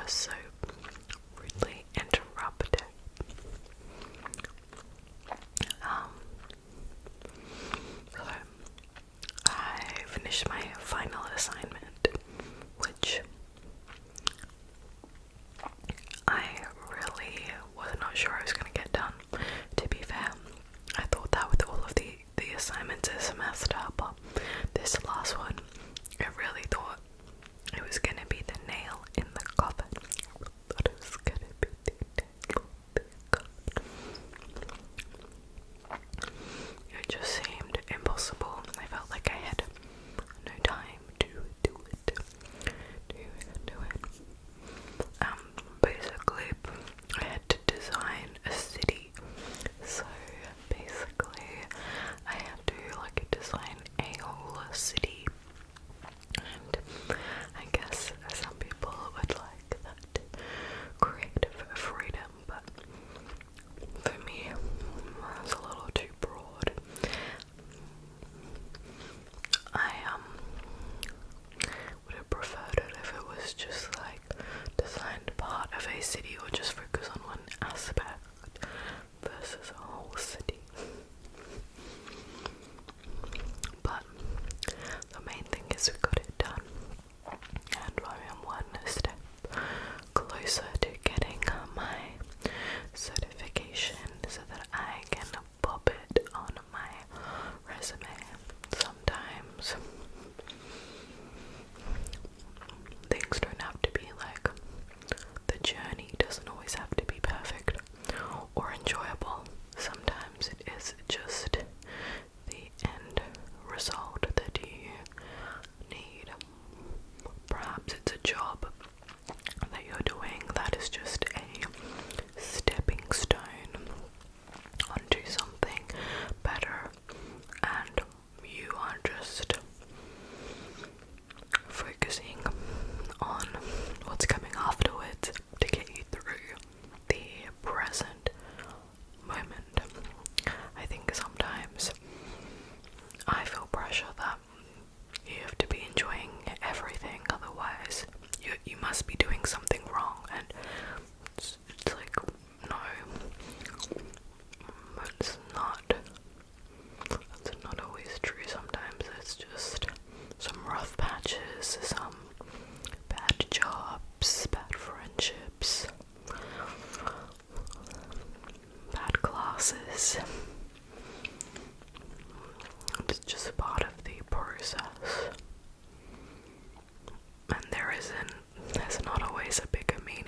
was so rudely interrupted. So I finished my final assignment, which I really was not sure I was going to get done. To be fair, I thought that with all of the assignments this semester, but this last one, I really thought it was going to be the nail in the coffin. It just seemed impossible. I felt like I had no time to do it. Basically, I had to design a city. So basically, I had to design a whole city. And I guess some people would like that creative freedom, but for me, it's a little too broad. I would have preferred it if it was just designed part of a city or just focus on one aspect versus a whole city. But the main thing is we got it done, and I am one step closer to getting my certification so that I can pop it on my resume. Sometimes things don't have to be the journey doesn't always have to be perfect or enjoyable. Sometimes it is just the end result that you need. Perhaps it's a job that you're doing that is just a stepping stone onto something better, and you are just focusing on what's coming afterwards to get you through the present moment. I think sometimes I feel pressure that you have to be enjoying everything, otherwise you must be doing something wrong, and it's like, no, that's not always true. Sometimes it's just some rough patches, some bad jobs, bad friendships, bad classes. It's just part of the process. And there's not always a bigger meaning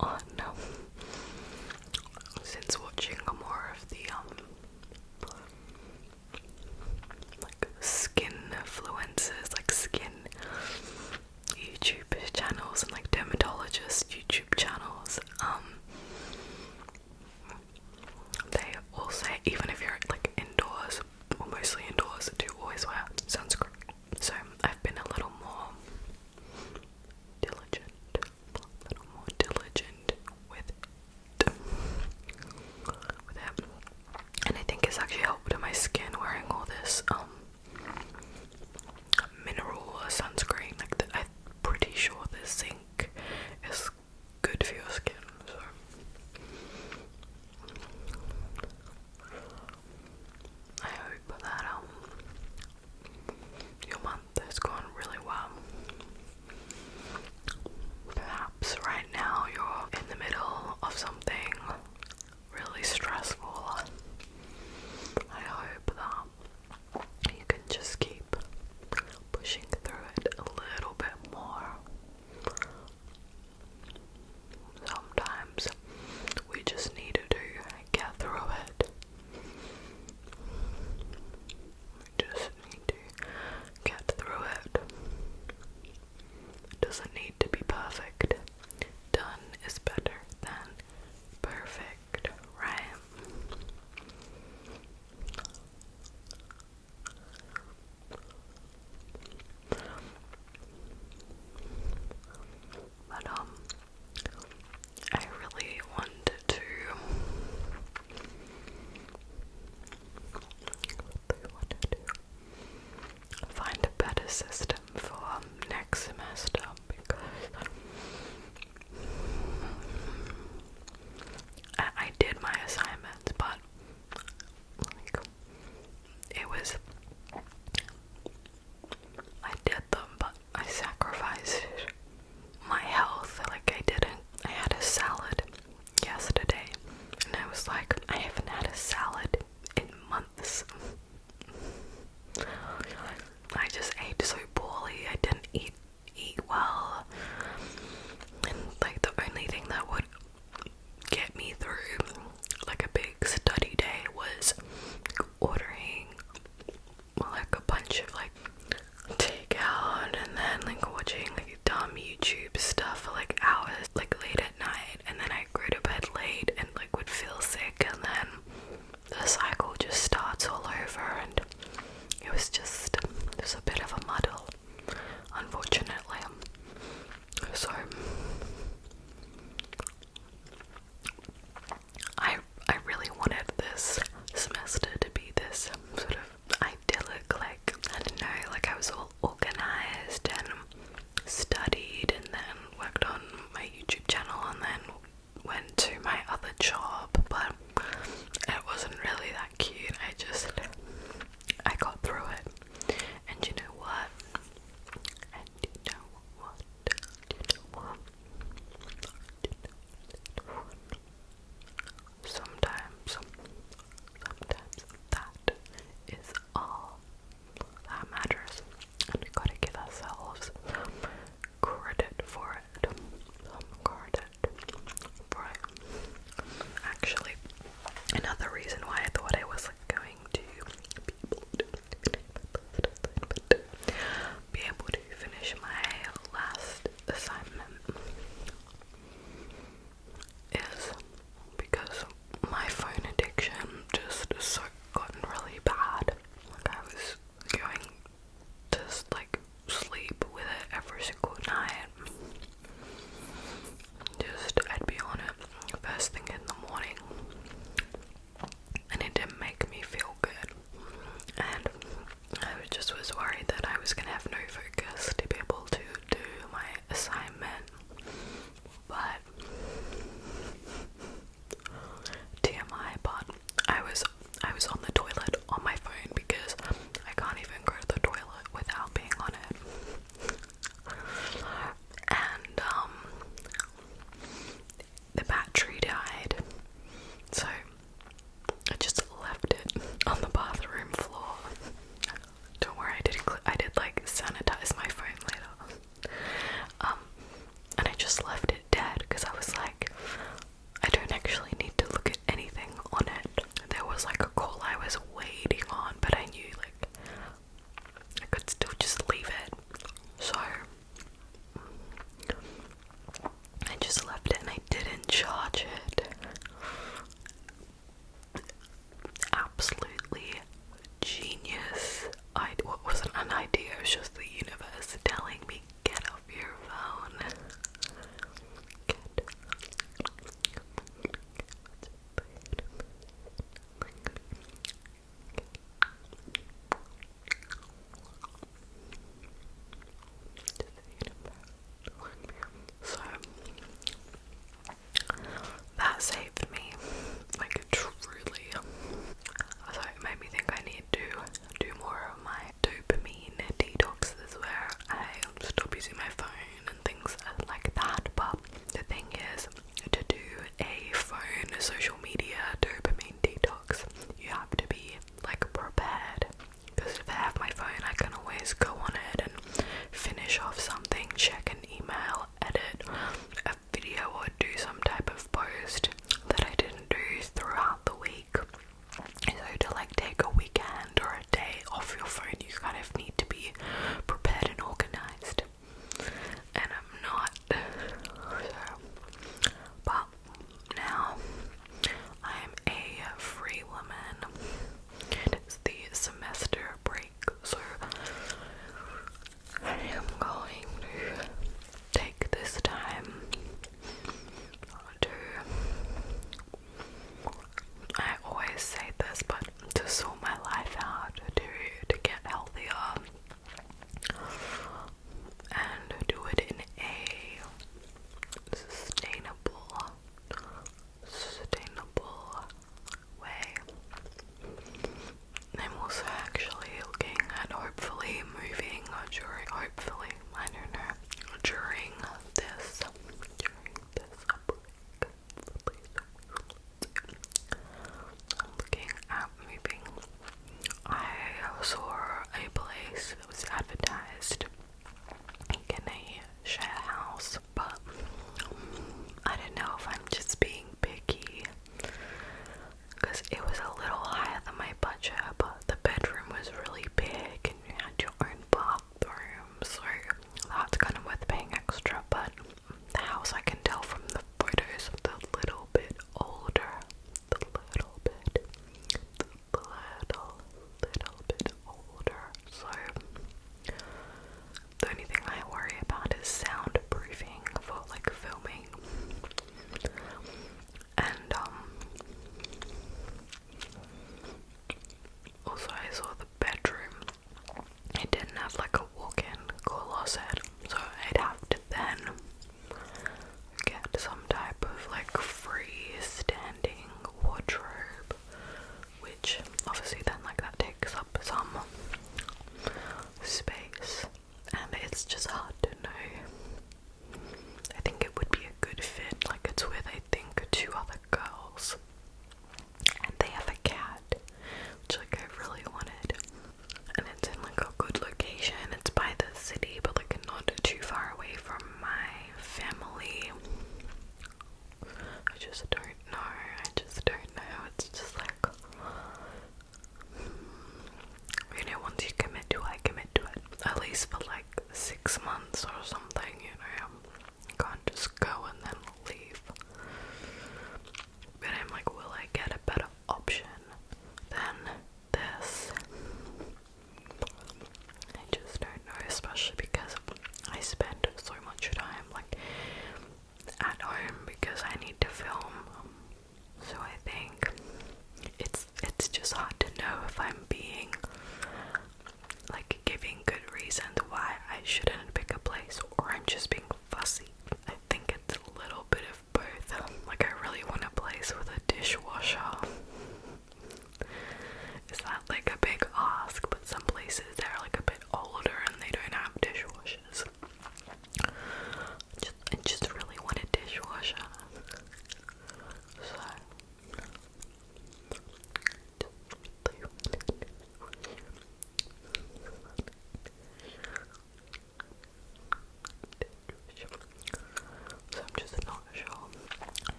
on since watching more of the like skin influencers, like skin YouTube channels and like dermatologist YouTube channels. They all say even if you're like indoors or mostly indoors, do always wear sunscreen. So I've been a little more diligent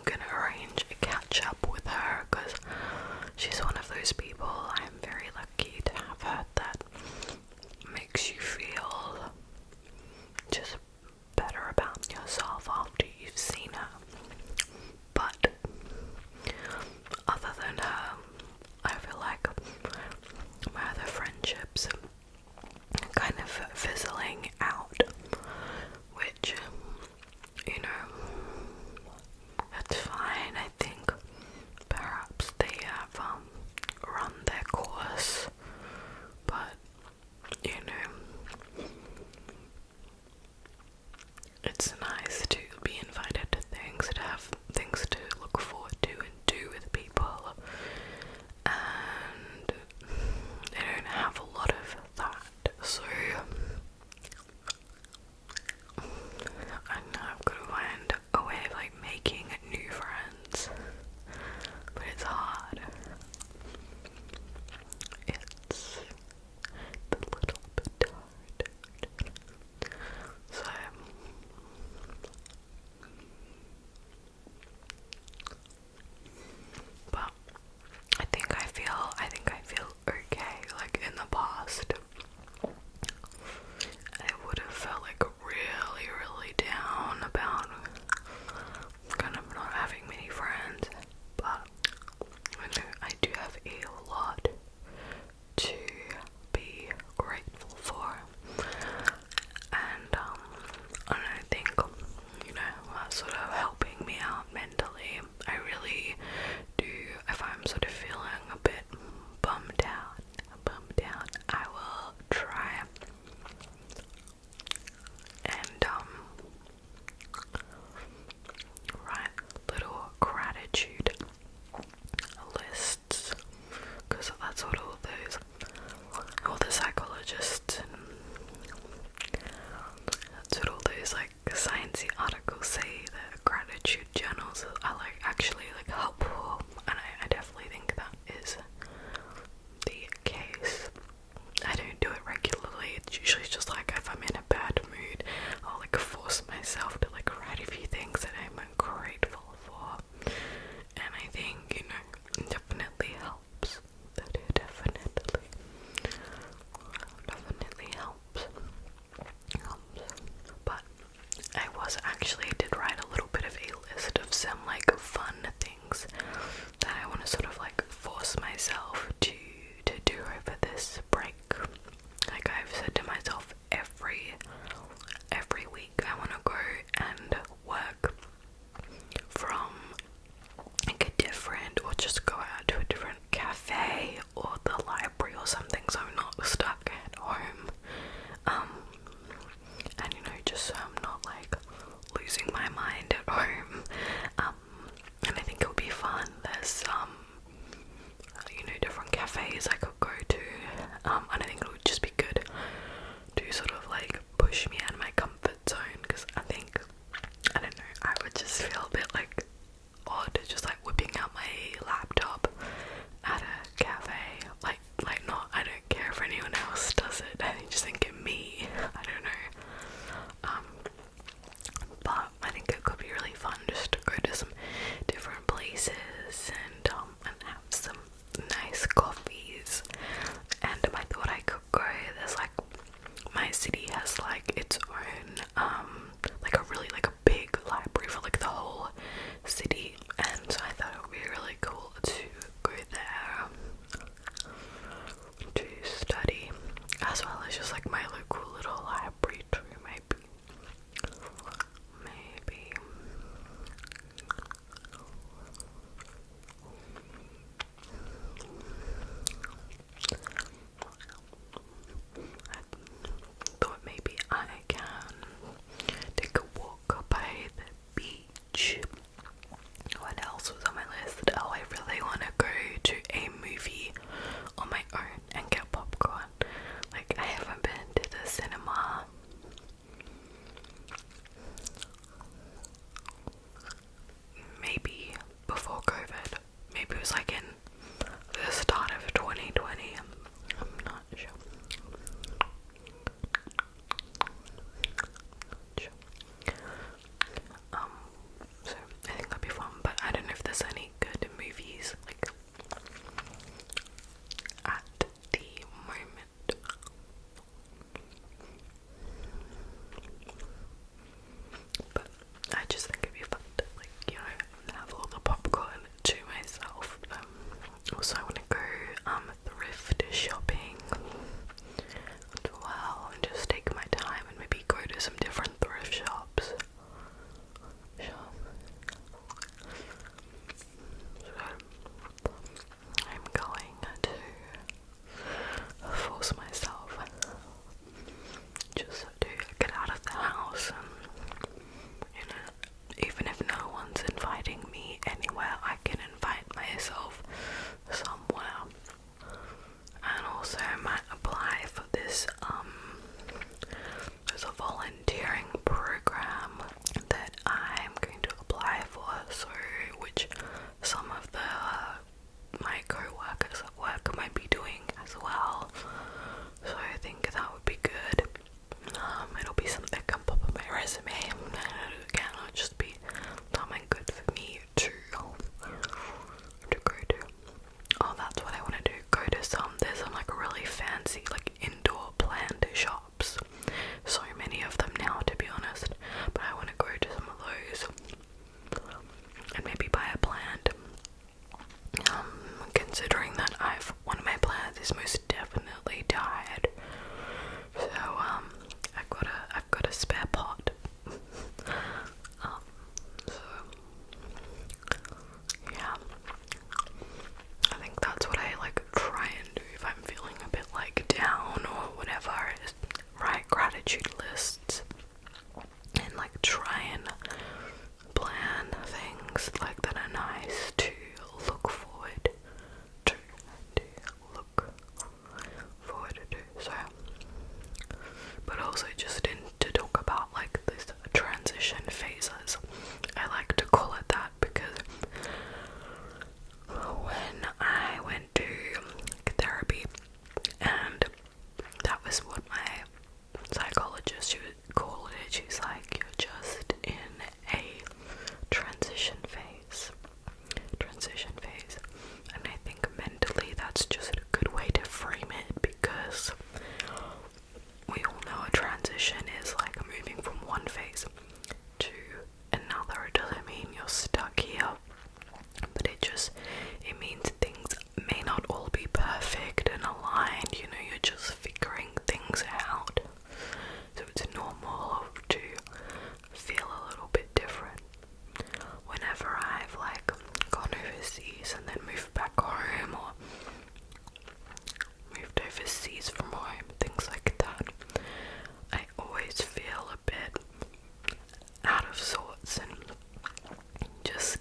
gonna arrange a catch up with her because she's one of those people I'm very lucky to have had that makes you feel just better about yourself after you've seen her. But other than her, I feel like my other friendships are kind of fizzling out, which, you know, that's fine. I think perhaps they have run their course, but you know, it's nice to be invited to things, to have things to look forward to and do with people, and they don't have a lot of that, so I know I've got to find a way of like making new friends, but it's hard. It's a little bit hard. So but I think I feel okay. Like in the past I would have felt like really, really down about kind of not having many friends, but I do have a lot to be grateful for, and I think, you know, sort of helping me out mentally. I really do. If I'm sort of feeling a bit bummed out, I will try and write little gratitude lists, because that's what all the psychologists and that's what all those like sciencey articles say, that gratitude journals are like actually like helpful, and I definitely think that is the case. I don't do it regularly. It's usually just like if I'm in a bad mood, I'll like force myself to like write a few things that I'm grateful for, and I think, you know, it definitely helps. That it definitely helps. But I did write a little bit of a list of some like fun things that I want to sort of like force myself to do over this break. Like I've said to myself, every week I want to go and work from like a different, or just go out to a different cafe or the library or something, so I'm not stuck at home. And you know, just so I'm not like losing my mind at home.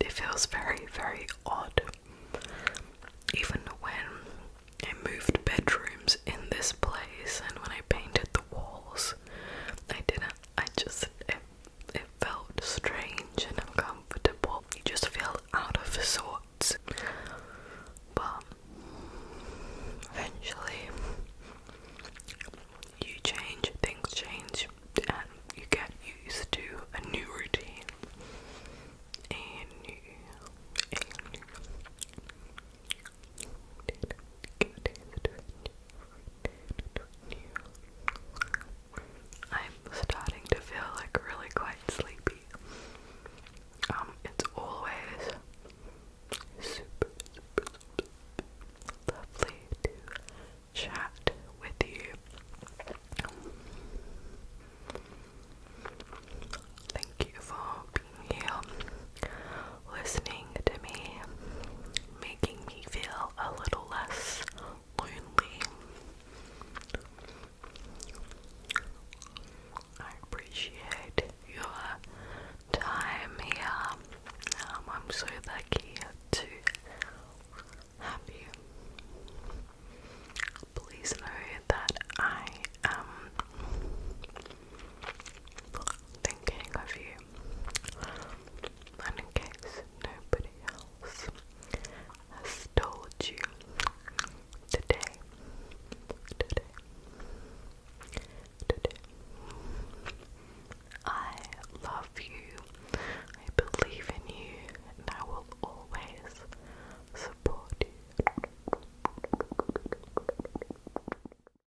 it feels very, very odd. Even when I moved bedrooms in this place and when I painted the walls, it felt strange and uncomfortable. You just feel out of sorts. But eventually you change, things change, and you get used to a new routine. I'm starting to feel like really quite sleepy. It's always super lovely to chat with you. Thank you for being here, listening to me, making me feel a little less lonely. I appreciate your time here. I'm so lucky